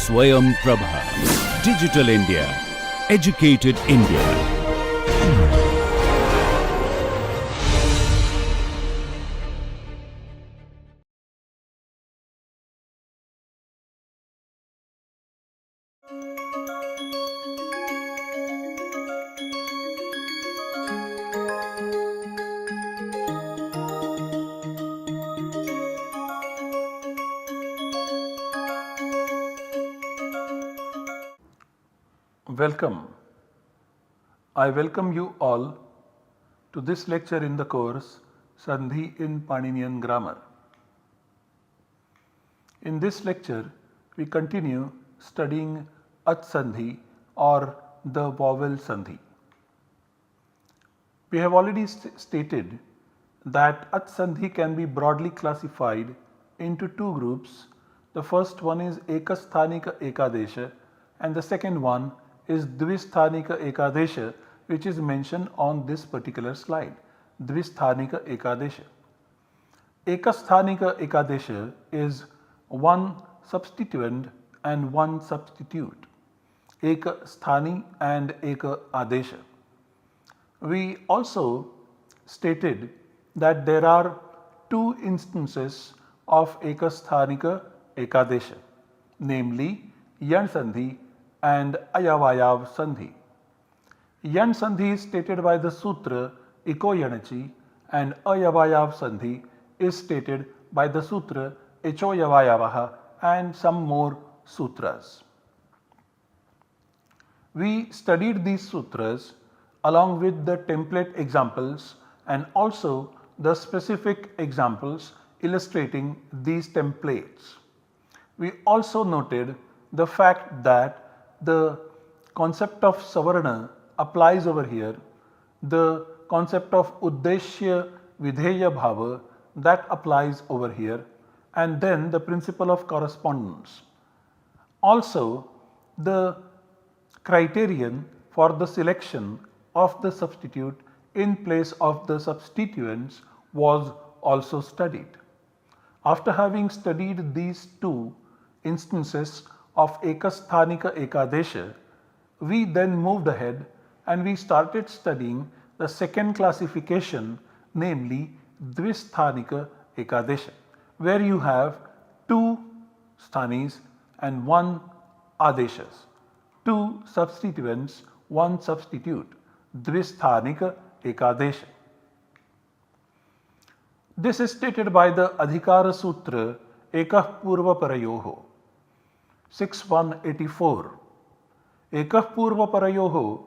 Swayam Prabha. Digital India. Educated India. Welcome. I welcome you all to this lecture in the course Sandhi in Paninian Grammar. In this lecture, we continue studying At Sandhi or the vowel Sandhi. We have already stated that At Sandhi can be broadly classified into two groups. The first one is Ekasthanika Ekadesha and the second one is Dvisthanika Ekadesha, which is mentioned on this particular slide. Dvisthanika Ekadesha. Ekasthanika Ekadesha is one substituent and one substitute. Eka Sthani and Eka Adesha. We also stated that there are two instances of Ekasthanika Ekadesha, namely Yan Sandhi and Ayavayav Sandhi. Yan Sandhi is stated by the Sutra Iko Yanachi and Ayavayav Sandhi is stated by the Sutra Echo Yavayavaha and some more sutras. We studied these sutras along with the template examples and also the specific examples illustrating these templates. We also noted the fact that the concept of Savarna applies over here, the concept of Uddeshya Videya Bhava that applies over here, and then the principle of correspondence. Also, the criterion for the selection of the substitute in place of the substituents was also studied. After having studied these two instances of Ekasthanika Ekadesha, we then moved ahead and we started studying the second classification, namely Dvisthanika Ekadesha, where you have two sthanis and one adeshas, two substituents, one substitute, Dvisthanika Ekadesha. This is stated by the Adhikara Sutra Ekah Purva Parayoho 6184. Ekah Purva Parayoho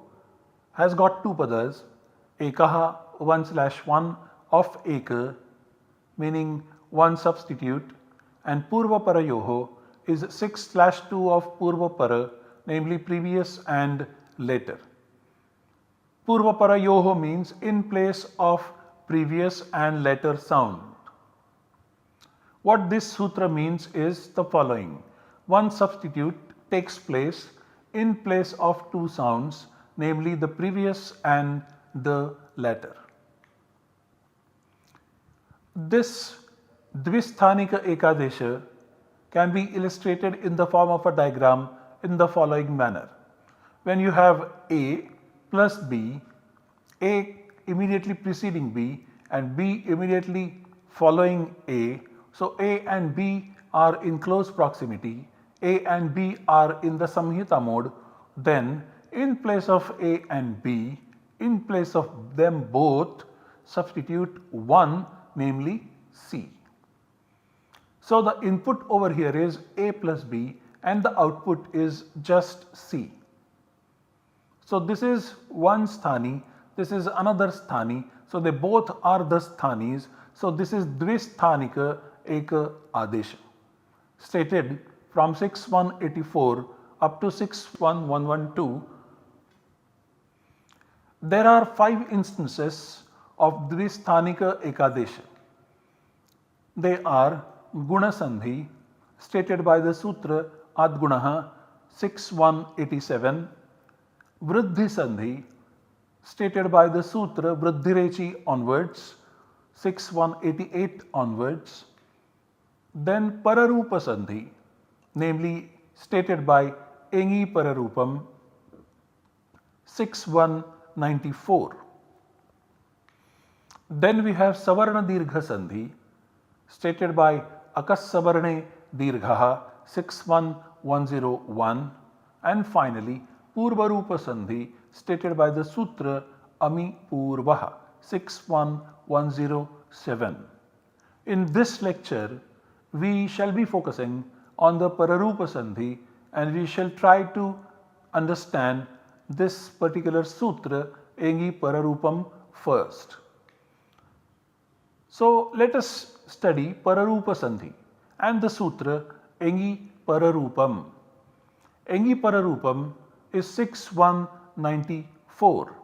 has got two padas, Ekaha 1/1 of Eka, meaning one substitute, and Purva Parayoho is 6/2 of Purva Para, namely previous and later. Purva Parayoho means in place of previous and later sound. What this sutra means is the following. One substitute takes place in place of two sounds, namely the previous and the latter. This Dvisthanika Ekadesha can be illustrated in the form of a diagram in the following manner. When you have A plus B, A immediately preceding B and B immediately following A, so A and B are in close proximity, A and B are in the Samhita mode, then in place of A and B, in place of them both, substitute one, namely C. So the input over here is A plus B and the output is just C. So this is one sthani, this is another sthani, so they both are the sthanis. So this is Dvisthanika Eka Adesha, stated from 6184 up to 61112. There are 5 instances of Dvisthanika Ekadesha. They are Guna Sandhi, stated by the Sutra Adgunaha 6187, Vriddhi Sandhi, stated by the Sutra Vriddhirechi onwards, 6188 onwards. Then Pararupa Sandhi, namely stated by Engi Pararupam 6194. Then we have Savarna Dirgha Sandhi stated by Akassavarne Dirghaha 61101, and finally Purvarupa Sandhi stated by the Sutra Ami Purvaha 61107. In this lecture, we shall be focusing on the Pararupa Sandhi and we shall try to understand this particular Sutra Engi Pararupam first. So let us study Pararupa Sandhi and the Sutra Engi Pararupam. Engi Pararupam is 6194.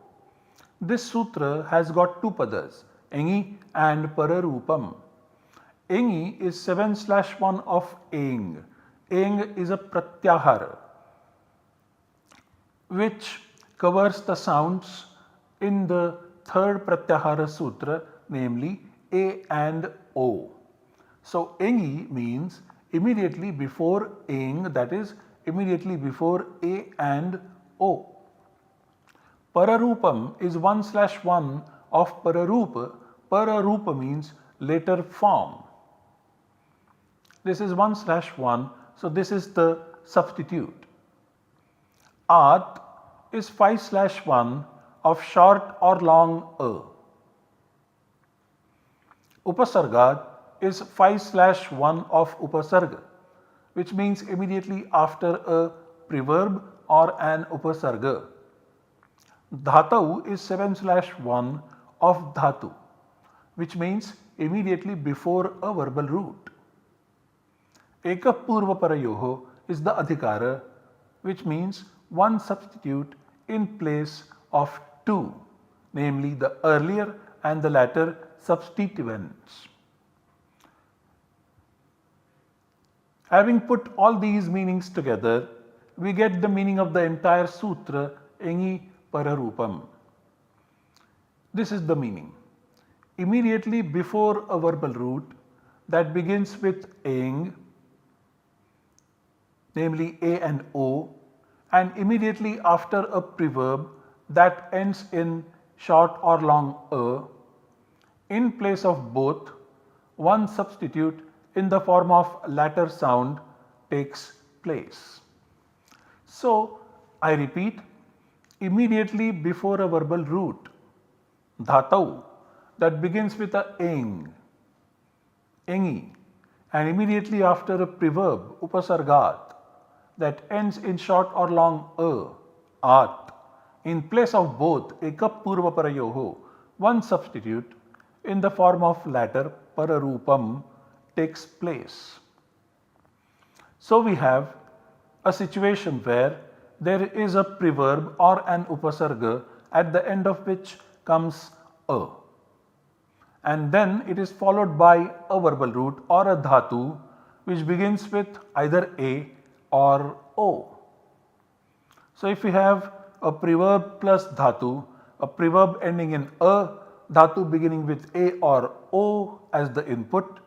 This sutra has got two padas, Engi and Pararupam. Engi is 7/1 of Eng. Eng is a pratyahara which covers the sounds in the third pratyahara sutra, namely A and O. So Engi means immediately before Eng, that is immediately before A and O. Pararupam is 1/1 of Pararupa. Pararupa means later form. This is 1/1, so this is the substitute. At is 5/1 of short or long A. Upasargat is 5/1 of Upasarga, which means immediately after a preverb or an Upasarga. Dhatau is 7/1 of Dhatu, which means immediately before a verbal root. Ekapurva Parayoho is the Adhikara, which means one substitute in place of two, namely the earlier and the latter substituents. Having put all these meanings together, we get the meaning of the entire sutra Engi Pararupam. This is the meaning. Immediately before a verbal root that begins with Eng, namely A and O, and immediately after a preverb that ends in short or long A, in place of both, one substitute in the form of latter sound takes place. So, I repeat, immediately before a verbal root, Dhatau, that begins with a Eng, Engi, and immediately after a preverb, Upasargat, that ends in short or long A, At, in place of both Ekapurva Parayoho, one substitute in the form of latter Pararupam takes place. So we have a situation where there is a preverb or an upasarga at the end of which comes A, and then it is followed by a verbal root or a dhatu which begins with either A or O. So if we have a preverb plus dhatu, a preverb ending in A, dhatu beginning with A or O as the input,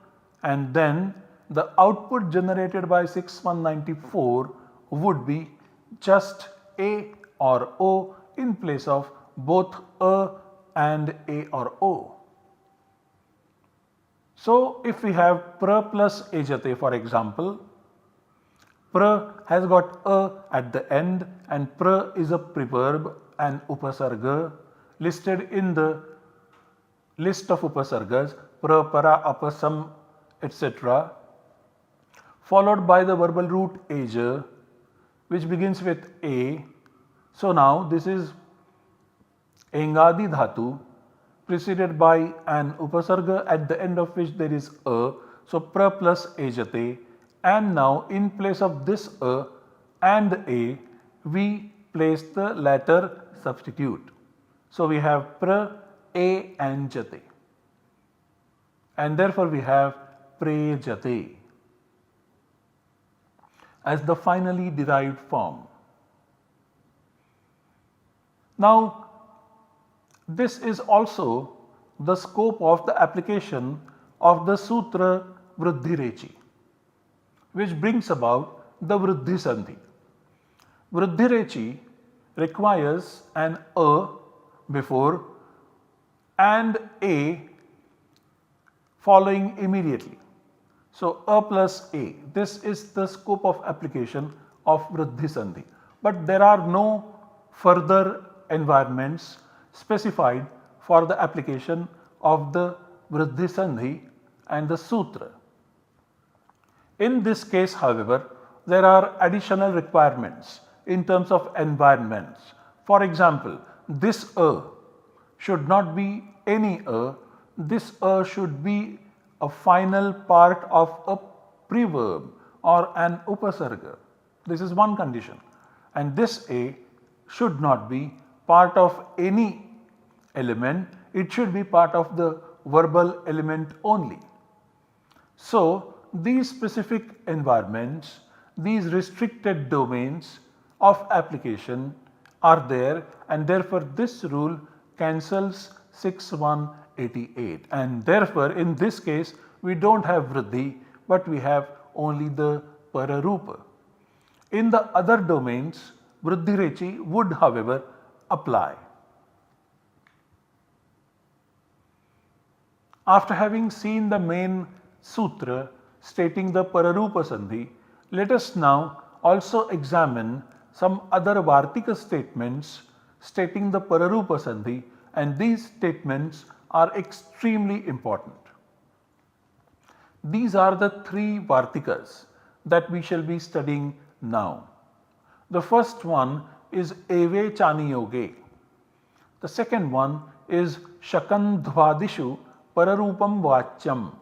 and then the output generated by 6194 would be just A or O in place of both A and A or O. So if we have pra plus ejate, for example, pra has got A at the end and pra is a preverb and upasarga listed in the list of upasargas, pra, para, apasam, etc., followed by the verbal root eja, which begins with A. So now this is Engadi dhatu preceded by an upasarga at the end of which there is A. So pra plus ejate, and now in place of this A and A we place the latter substitute. So we have pra, A and jate, and therefore we have prejate as the finally derived form. Now this is also the scope of the application of the Sutra Vriddhirechi, which brings about the Vriddhi Sandhi. Vriddhi Rechi requires an A before and A following immediately. So, A plus A, this is the scope of application of Vriddhi Sandhi. But there are no further environments specified for the application of the Vriddhi Sandhi and the Sutra. In this case, however, there are additional requirements in terms of environments. For example, this A should not be any A, this A should be a final part of a preverb or an upasarga. This is one condition. And this A should not be part of any element, it should be part of the verbal element only. So, these specific environments, these restricted domains of application are there, and therefore this rule cancels 6188, and therefore in this case we do not have Vriddhi, but we have only the Pararupa. In the other domains, Vriddhi Rechi would however apply. After having seen the main sutra stating the Pararupa Sandhi, let us now also examine some other Vartika statements stating the Pararupa Sandhi, and these statements are extremely important. These are the three Vartikas that we shall be studying now. The first one is Eve Chaniyoge. The second one is Shakandhvadishu Pararupam Vachyam.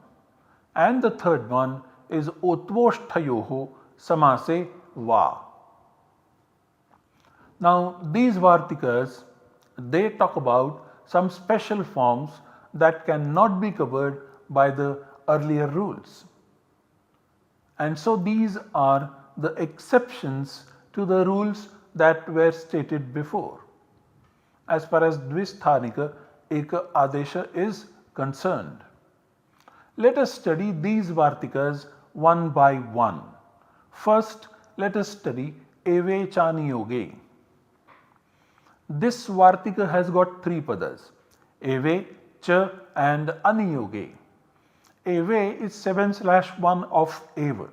And the third one is Utvoshthayoho Samase Va. Now these Vartikas, they talk about some special forms that cannot be covered by the earlier rules. And so these are the exceptions to the rules that were stated before, as far as Dvisthanika Eka Adesha is concerned. Let us study these Vartikas one by one. First, let us study Eve Chaniyoge. This Vartika has got three padas, Eve, Cha and Aniyoge. Eve is 7/1 of Eva,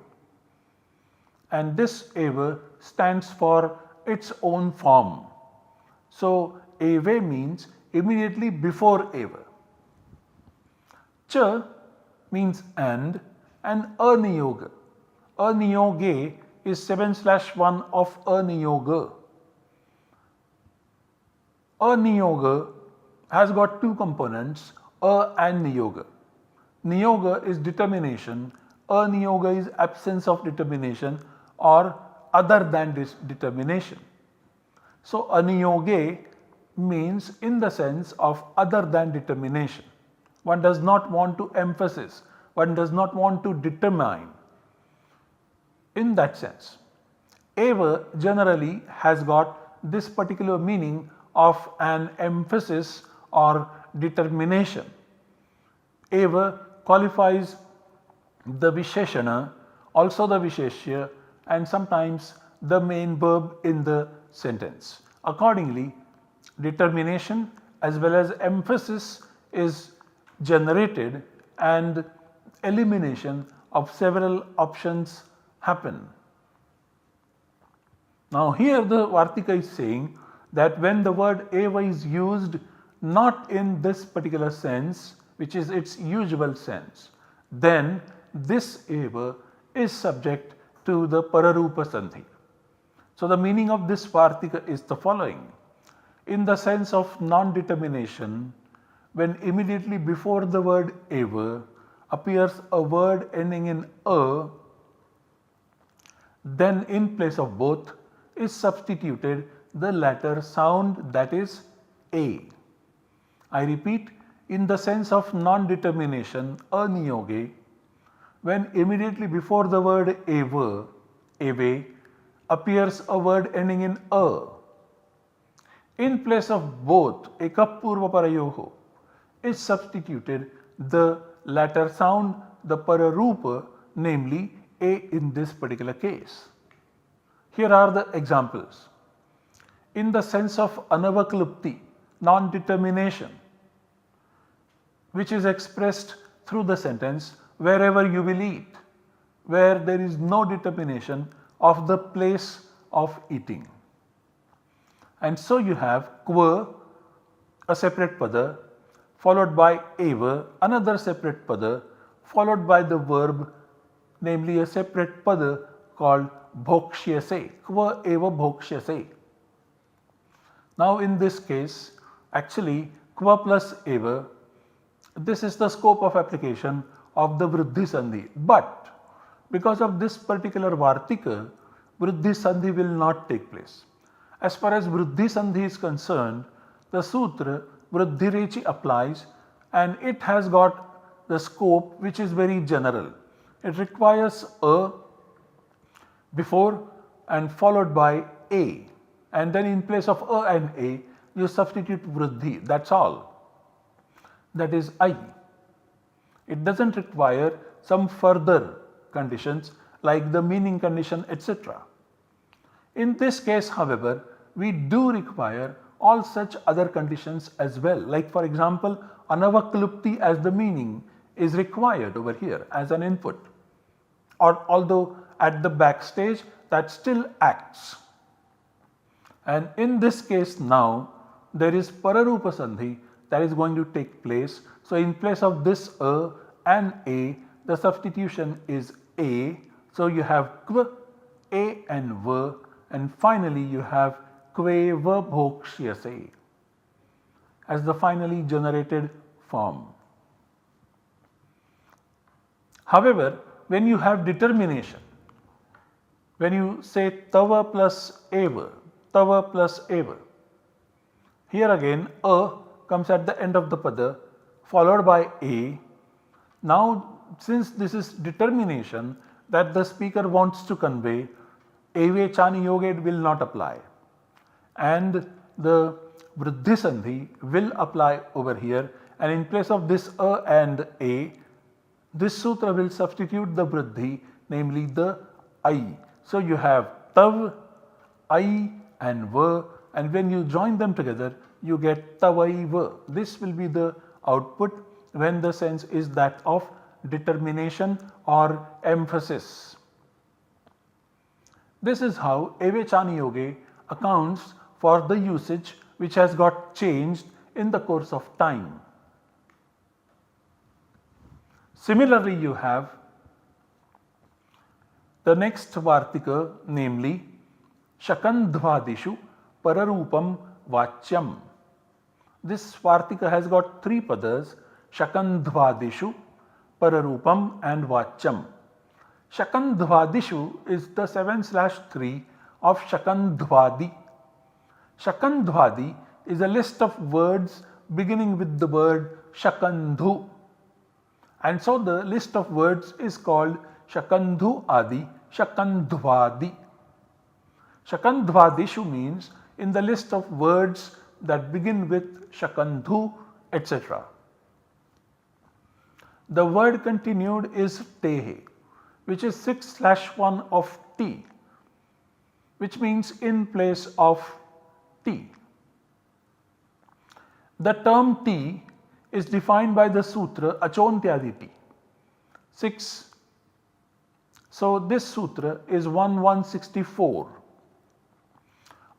and this Eva stands for its own form. So, Eve means immediately before Eva. Cha means and Aniyoga. Aniyoge is 7/1 of Aniyoga. Aniyoga has got two components, and Niyoga. Niyoga is determination, Aniyoga is absence of determination or other than this determination. So, Aniyoge means in the sense of other than determination. One does not want to emphasize, one does not want to determine in that sense. Eva generally has got this particular meaning of an emphasis or determination. Eva qualifies the Visheshana, also the Visheshya, and sometimes the main verb in the sentence. Accordingly, determination as well as emphasis is generated and elimination of several options happen. Now here the Vartika is saying that when the word Eva is used not in this particular sense, which is its usual sense, then this Eva is subject to the Pararupa Sandhi. So the meaning of this Vartika is the following. In the sense of non-determination, when immediately before the word Eva appears a word ending in A, then in place of both is substituted the latter sound, that is A. I repeat, in the sense of non-determination, Aniyoge, when immediately before the word Eva, Eve, appears a word ending in A, in place of both Ekapurva Parayoho is substituted the latter sound, the Pararupa, namely A in this particular case. Here are the examples. In the sense of anavaklupti, non-determination, which is expressed through the sentence wherever you will eat, where there is no determination of the place of eating. And so you have kva, a separate pada, followed by eva, another separate pada, followed by the verb, namely a separate pada called bhokshyase, kva eva bhokshyase. Now in this case, actually kva plus eva, this is the scope of application of the vriddhi sandhi, but because of this particular vartika, vriddhi sandhi will not take place. As far as vriddhi sandhi is concerned, the sutra vriddhi rechi applies, and it has got the scope which is very general. It requires a before and followed by a, and then in place of a and a you substitute vriddhi, that's all. That is I. It does not require some further conditions like the meaning condition, etc. In this case, however, we do require all such other conditions as well, like for example anavaklupti as the meaning is required over here as an input, or although at the backstage that still acts. And in this case now there is pararupa sandhi that is going to take place. So in place of this a and a, the substitution is a. So you have kva, a and v, and finally you have kveva bhokshyase as the finally generated form. However, when you have determination, when you say tava plus eva, here again a comes at the end of the pada followed by a. Now since this is determination that the speaker wants to convey, eve chani yoga will not apply, and the vriddhi sandhi will apply over here, and in place of this a and a, this sutra will substitute the vriddhi, namely the I. So you have tav, I and va, and when you join them together you get tavaiva. This will be the output when the sense is that of determination or emphasis. This is how eve chani yoga accounts for the usage which has got changed in the course of time. Similarly, you have the next vartika, namely shakandhvadishu pararupam vachyam. This vartika has got three padas, shakandhvadishu, pararupam and vachyam. Shakandhvadishu is the 7/3 of shakandhvadi. Shakandhvadi is a list of words beginning with the word shakandhu, and so the list of words is called shakandhu adi, shakandhvadi. Shakandhvadishu means in the list of words that begin with shakandhu, etc. The word continued is tehe, which is 6/1 of T, which means in place of T. The term T is defined by the sutra Achontyadi T, 6. So this sutra is 1164.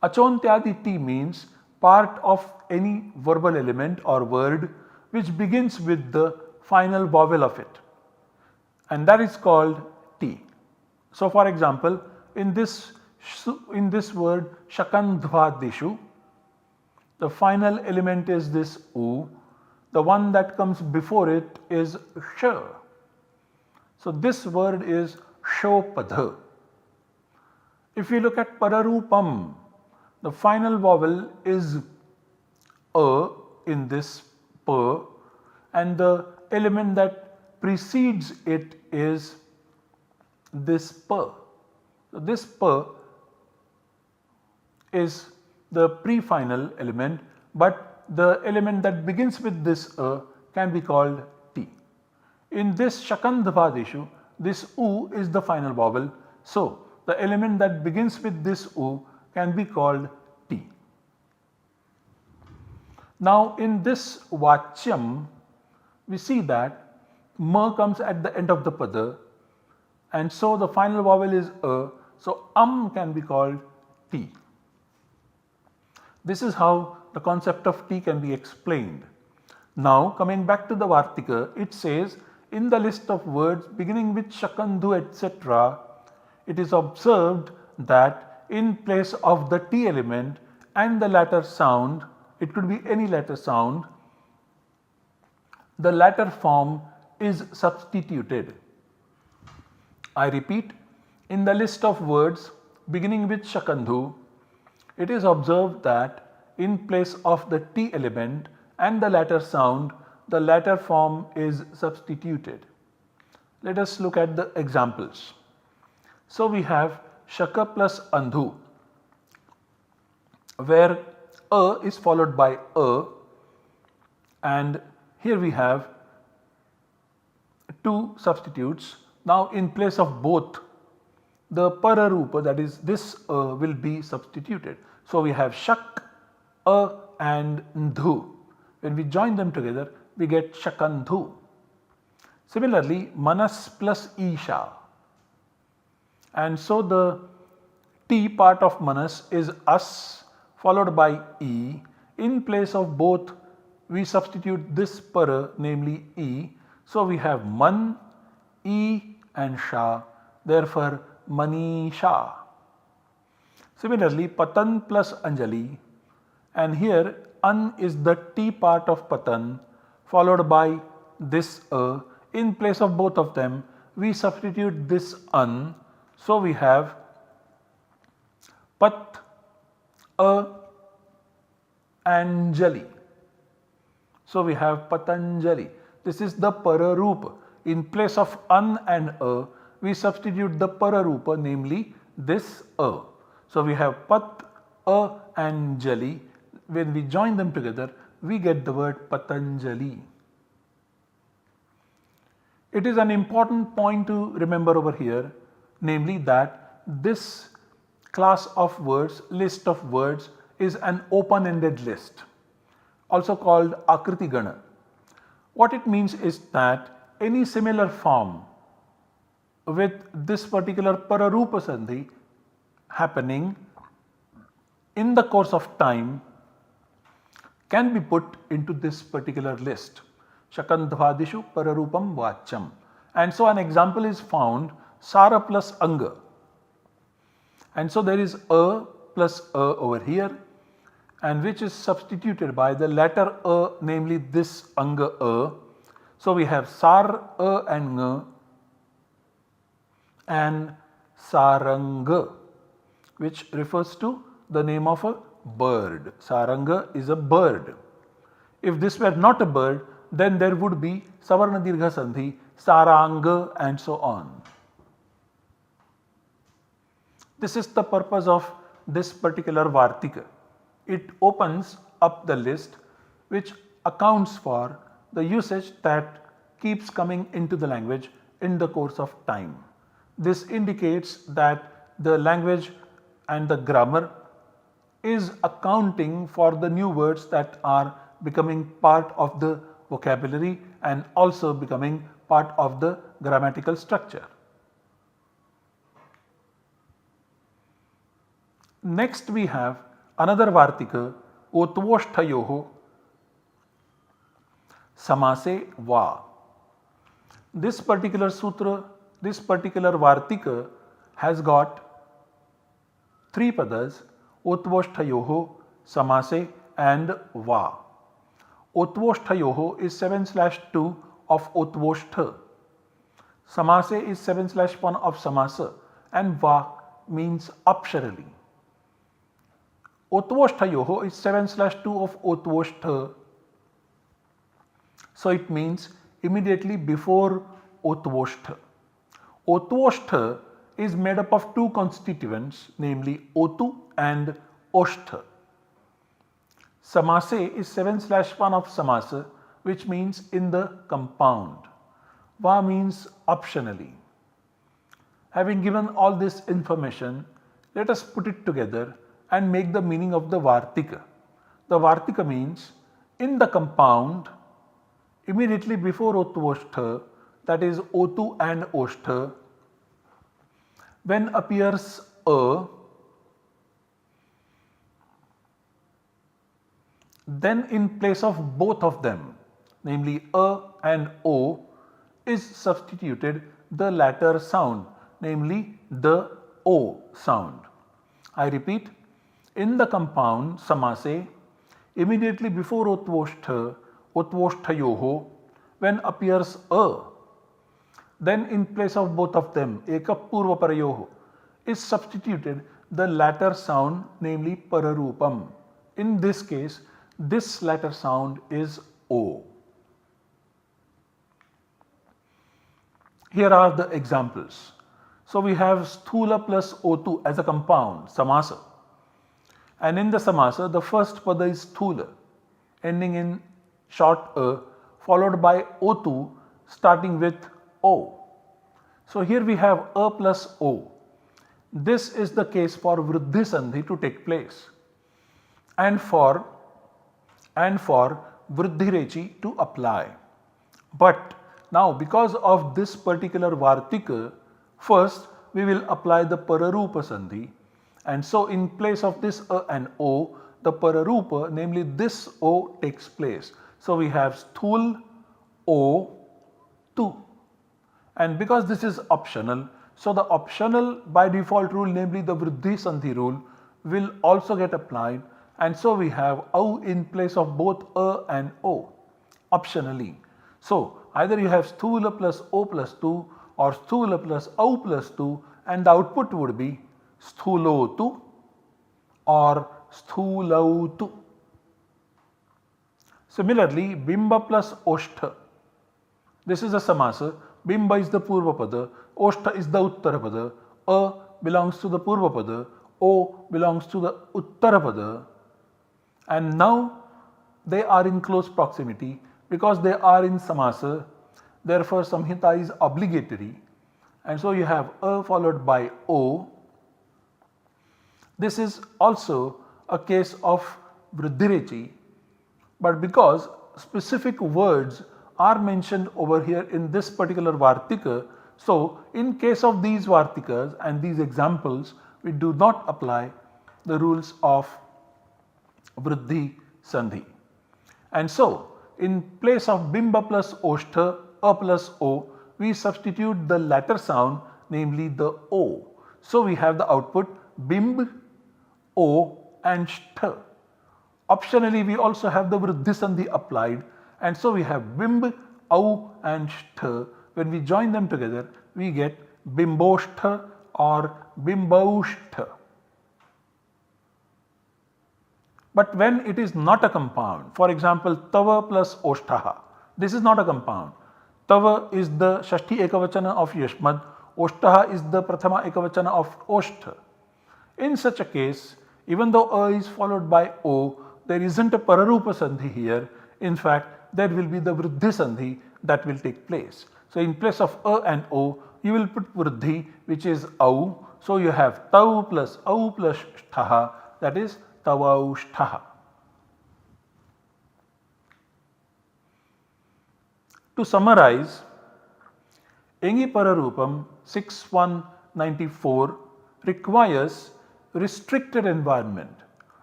Achontyadi T means part of any verbal element or word which begins with the final vowel of it, and that is called T. So for example, in this word shakandhvadishu, the final element is this u, the one that comes before it is sh. So this word is shopadha. If you look at pararupam, the final vowel is a in this pa, and the element that precedes it is this pa. So this pa is the pre-final element, but the element that begins with this a can be called T. In this shakandhvadishu, this u is the final vowel. So the element that begins with this U can be called T. Now in this Vachyam, we see that ma comes at the end of the pada, and so the final vowel is a, so can be called T. This is how the concept of T can be explained. Now coming back to the Vartika, it says in the list of words beginning with Shakandhu etc., it is observed that in place of the T element and the latter sound, it could be any latter sound, the latter form is substituted. I repeat, in the list of words beginning with Shakandhu, it is observed that in place of the T element and the latter sound, the latter form is substituted. Let us look at the examples. So we have Shaka plus Andhu, where a is followed by a, and here we have two substitutes. Now in place of both, the pararupa, that is this will be substituted. So we have Shak, a and Ndhu. When we join them together, we get Shakandhu. Similarly, Manas plus Isha. And so the T part of Manas is As followed by E. In place of both, we substitute this para, namely E. So we have Man, E and Sha. Therefore, Manisha. Similarly, Patan plus Anjali, and here An is the T part of Patan followed by this A. In place of both of them, we substitute this An. So we have Pat, A, Anjali. So we have Patanjali. This is the Pararupa. In place of An and A, we substitute the Pararupa, namely this A. So we have Pat, A and Jali. When we join them together, we get the word Patanjali. It is an important point to remember over here, namely that this class of words, list of words, is an open-ended list, also called Akriti Gana. What it means is that any similar form with this particular Pararupa Sandhi happening in the course of time can be put into this particular list. Shakandhvadishu Pararupam Vacham. And so an example is found, Sara plus Anga. And so there is A plus A over here, and which is substituted by the latter A, namely this Anga A. So we have Sar, A and Nga, and Saranga, which refers to the name of a bird. Saranga is a bird. If this were not a bird, then there would be Savarna Dirgha Sandhi, Saranga and so on. This is the purpose of this particular Vartika. It opens up the list which accounts for the usage that keeps coming into the language in the course of time. This indicates that the language and the grammar is accounting for the new words that are becoming part of the vocabulary and also becoming part of the grammatical structure. Next we have another Vartika, Otvoshthayoho Samase Va. This particular sutra, this particular Vartika has got three padas, Otvoshthayoho, Samase and Va. Otvoshthayoho is 7/2 of Otvoshtha. Samase is 7/1 of Samasa, and Va means Apsharali. Otvoshthayoho is 7/2 of Otvoshtha. So it means immediately before Otvoshtha. Otvoshtha is made up of two constituents, namely Otu and Oshtha. Samase is 7/1 of Samasa, which means in the compound. Va means optionally. Having given all this information, let us put it together and make the meaning of the Vartika. The Vartika means in the compound immediately before Otvoshtha, that is Otu and Oshtha, when appears A, then in place of both of them, namely A and O, is substituted the latter sound, namely the O sound. I repeat, in the compound samase, immediately before Otvoshtha, Otvoshthayoho, when appears A, then in place of both of them, ekapurvaparayoho, is substituted the latter sound, namely pararupam. In this case, this latter sound is O. Here are the examples. So we have sthula plus O2 as a compound, samasa. And in the samasa, the first pada is sthula, ending in short a, followed by O2 starting with O. So here we have a plus O. This is the case for vriddhi sandhi to take place and for vriddhi rechi to apply. But now because of this particular vartika, first we will apply the pararupa sandhi, and so in place of this a and O, the pararupa, namely this O, takes place. So we have sthul O 2. And because this is optional, so the optional by default rule, namely the vriddhi sandhi rule, will also get applied, and so we have au in place of both a and o optionally. So either you have sthula plus o plus 2 or sthula plus au plus 2, and the output would be sthulotu or sthulautu. Similarly, bimba plus oshtha. This is a samasa. Bimba is the purva pada, oshtha is the uttara pada, a belongs to the purva pada, o belongs to the uttara pada, and now they are in close proximity because they are in samasa. Therefore, samhita is obligatory, and so you have a followed by o. This is also a case of vriddhirechi, but because specific words are mentioned over here in this particular vartika, so in case of these vartikas and these examples, we do not apply the rules of vriddhi sandhi. And so in place of bimba plus oshtha, a plus o, we substitute the latter sound, namely the o. So we have the output bimb, o and shtha. Optionally, we also have the vriddhi sandhi applied, and so we have bimb, au and shtha. When we join them together, we get bimboshtha or bimbaushtha. But when it is not a compound, for example, tava plus oshtaha, this is not a compound. Tava is the shashti ekavachana of yashmad, oshtaha is the prathama ekavachana of oshtha. In such a case, even though a is followed by o, there isn't a pararupa sandhi here. In fact, there will be the vriddhi sandhi that will take place. So in place of a and o, you will put vriddhi, which is au. So you have tau plus shthaha, that is tavaushthaha. To summarize, Engi Pararupam 6194 requires restricted environment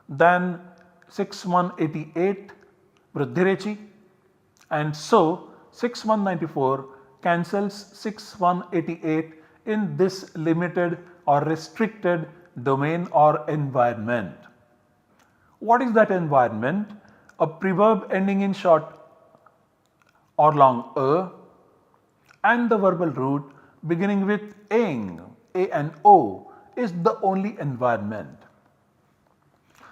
than 6188 Vriddhirechi, and so 6194 cancels 6188 in this limited or restricted domain or environment. What is that environment? A preverb ending in short or long a and the verbal root beginning with eng, a and o is the only environment.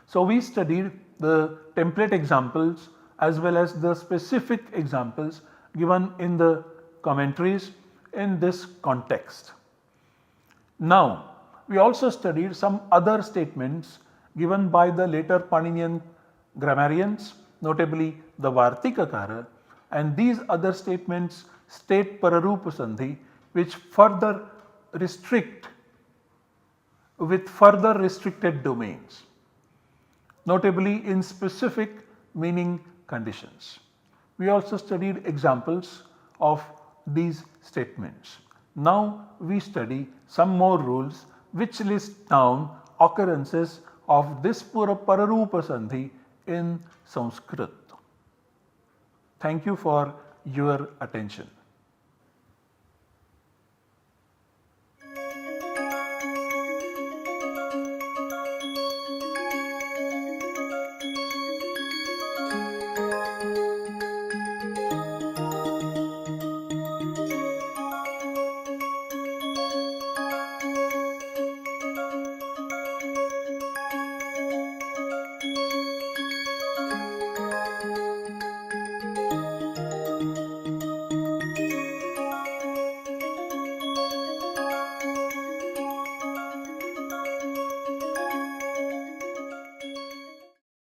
So we studied the template examples as well as the specific examples given in the commentaries in this context. Now we also studied some other statements given by the later Paninian grammarians, notably the Vartikakara, and these other statements state Pararupa Sandhi, which further restrict with further restricted domains, notably in specific meaning conditions. We also studied examples of these statements. Now we study some more rules which list down occurrences of this Pararupa Sandhi in Sanskrit. Thank you for your attention.